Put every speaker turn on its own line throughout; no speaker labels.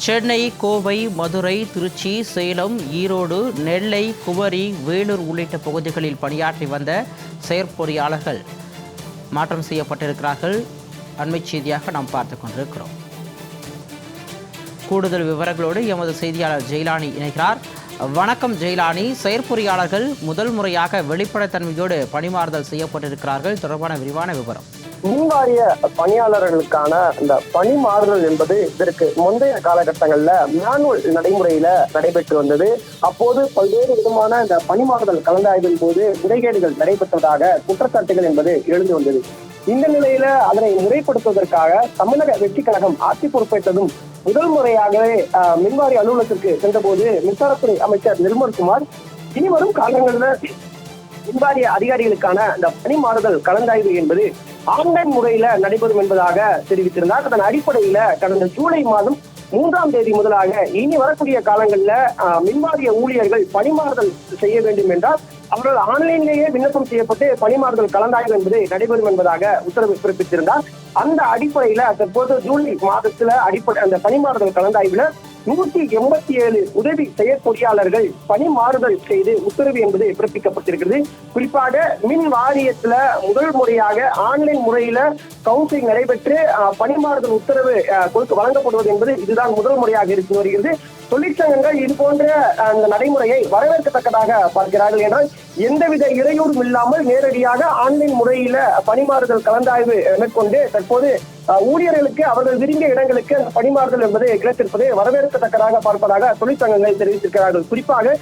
சென்னை, கோவை, மதுரை, திருச்சி, சேலம், ஈரோடு, நெல்லை, குமரி, வேலூர் உள்ளிட்ட பகுதிகளில் பணியாற்றி வந்த செயற்பொறியாளர்கள் மாற்றம் செய்யப்பட்டிருக்கிறார்கள். அண்மை செய்தியாக நாம் பார்த்துக் கொண்டிருக்கிறோம். கூடுதல் விவரங்களோடு எமது செய்தியாளர் ஜெயலானி இணைகிறார். வணக்கம் ஜெயலானி. செயற்பொறியாளர்கள் முதல் முறையாக வெளிப்படைத்தன்மையோடு பணிமாறுதல் செய்யப்பட்டிருக்கிறார்கள். தொடர்பான விரிவான விவரம்.
மின்வாரிய பணியாளர்களுக்கான இந்த பணி மாறுதல் என்பது இதற்கு முந்தைய காலகட்டங்கள்ல மேனுவல் நடைமுறையில நடைபெற்று வந்தது. அப்போது பல்வேறு விதமான இந்த பணி மாறுதல் கலந்தாய்வின் போது முறைகேடுகள் நடைபெற்றதாக குற்றச்சாட்டுகள் என்பது எழுந்து வந்தது. இந்த நிலையில அதனை முறைப்படுத்துவதற்காக தமிழக வெற்றி கழகம் ஆட்சி பொறுப்பேற்றதும் முதல் முறையாகவே மின்வாரிய அலுவலகத்திற்கு சென்றபோது மின்சாரத்துறை அமைச்சர் நிர்மல்குமார் இனிவரும் காலங்களில் மின்வாரிய அதிகாரிகளுக்கான இந்த பணி மாறுதல் கலந்தாய்வு என்பது ஆன்லைன் முறையில நடைபெறும் என்பதாக தெரிவித்திருந்தார். அதன் அடிப்படையில கடந்த ஜூலை மாதம் 3ஆம் தேதி முதலாக இனி வரக்கூடிய காலங்களில் மின்வாரிய ஊழியர்கள் பணிமாறுதல் செய்ய வேண்டும் என்றால் அவர்கள் ஆன்லைனிலேயே விண்ணப்பம் செய்யப்பட்டு பணிமாறுதல் கலந்தாய்வு என்பது நடைபெறும் என்பதாக உத்தரவு பிறப்பித்திருந்தார். அந்த அடிப்படையில தற்போது ஜூலை மாதத்துல அந்த பணிமாறுதல் கலந்தாய்வுல 187 உதவி செயற்பொறியாளர்கள் பணி மாறுதல் செய்து உத்தரவு என்பது பிறப்பிக்கப்பட்டிருக்கிறது. குறிப்பாக மின் வாரியத்துல முதல் முறையாக ஆன்லைன் முறையில கவுன்சிலிங் நடைபெற்று பணிமாறுதல் உத்தரவு வழங்கப்படுவது என்பது இதுதான் முதல் முறையாக இருந்து வருகிறது. தொழிற்சங்கங்கள் இது போன்ற அந்த நடைமுறையை வரவேற்கத்தக்கதாக பார்க்கிறார்கள். என்றால் எந்தவித இடையூறும் இல்லாமல் நேரடியாக ஆன்லைன் முறையில பணிமாறுதல் கலந்தாய்வு மேற்கொண்டு தற்போது ஊழியர்களுக்கு அவர்கள் விரும்பிய இடங்களுக்கு அந்த பணிமாறுதல் என்பது கிடைத்திருப்பதை வரவேற்கத்தக்கதாக பார்ப்பதாக தொழிற்சங்கங்கள் தெரிவித்திருக்கிறார்கள். குறிப்பாக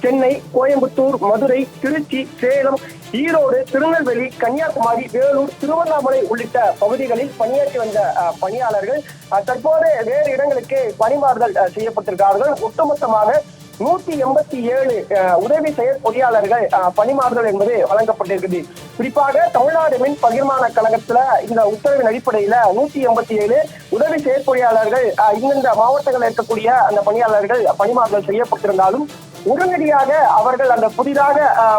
சென்னை, கோயம்புத்தூர், மதுரை, திருச்சி, சேலம், ஈரோடு, திருநெல்வேலி, கன்னியாகுமரி, வேலூர், திருவண்ணாமலை உள்ளிட்ட பகுதிகளில் பணியாற்றி வந்த பணியாளர்கள் தற்போது வேறு இடங்களுக்கு பணிமாறுதல் செய்யப்பட்டிருக்கிறார்கள். ஒட்டுமொத்தமாக 187 உதவி செயற்பொறியாளர்கள் பணிமாறுதல் என்பது வழங்கப்பட்டிருக்கிறது. குறிப்பாக தமிழ்நாடு மின் பகிர்மான கழகத்துல இந்த உத்தரவின் அடிப்படையில 187 உதவி செயற்பொறியாளர்கள் இந்தந்த மாவட்டங்களில் இருக்கக்கூடிய அந்த பணியாளர்கள் பணிமாறுதல் செய்யப்பட்டிருந்தாலும் உடனடியாக அவர்கள் அந்த புதிதாக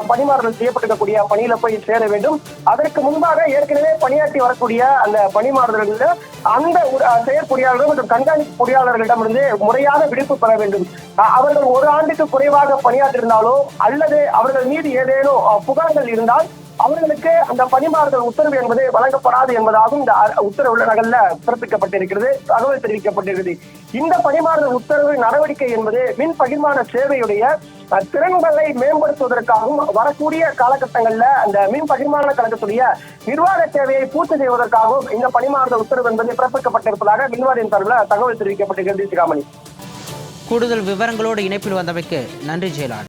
பணிமாறுதல் செய்யப்பட்டிருக்கக்கூடிய பணியில போய் சேர வேண்டும். அதற்கு முன்பாக ஏற்கனவே பணியாற்றி வரக்கூடிய அந்த பணிமாறுதல்கள் அந்த செயற்பொறியாளர்கள் மற்றும் கண்காணிப்பு பொறியாளர்களிடமிருந்து முறையாக விடுப்பு பெற வேண்டும். அவர்கள் ஒரு ஆண்டுக்கு குறைவாக பணியாற்றிருந்தாலோ அல்லது அவர்கள் மீது ஏதேனும் புகார்கள் இருந்தால் அவர்களுக்கு அந்த பணிமாறுதல் உத்தரவு என்பது வழங்கப்படாது என்பதாகவும் இந்த உத்தரவுள்ள நகல்ல பிறப்பிக்கப்பட்டிருக்கிறது, தகவல் தெரிவிக்கப்பட்டிருக்கிறது. இந்த பணிமாறுதல் உத்தரவு நடவடிக்கை என்பது மின் பகிர்மான சேவையுடைய திறன்களை மேம்படுத்துவதற்காகவும் வரக்கூடிய காலகட்டங்கள்ல அந்த மின் பகிர்மான கழகத்துடைய நிர்வாக தேவையை பூர்த்தி செய்வதற்காகவும் இந்த பணிமாறுதல் உத்தரவு என்பது பிறப்பிக்கப்பட்டிருப்பதாக மின்வாரியின் சார்பில் தகவல் தெரிவிக்கப்பட்டிருக்கிறது. சிகாமணி,
கூடுதல் விவரங்களோடு இணைப்பில் வந்தமைக்கு நன்றி ஜெயலானி.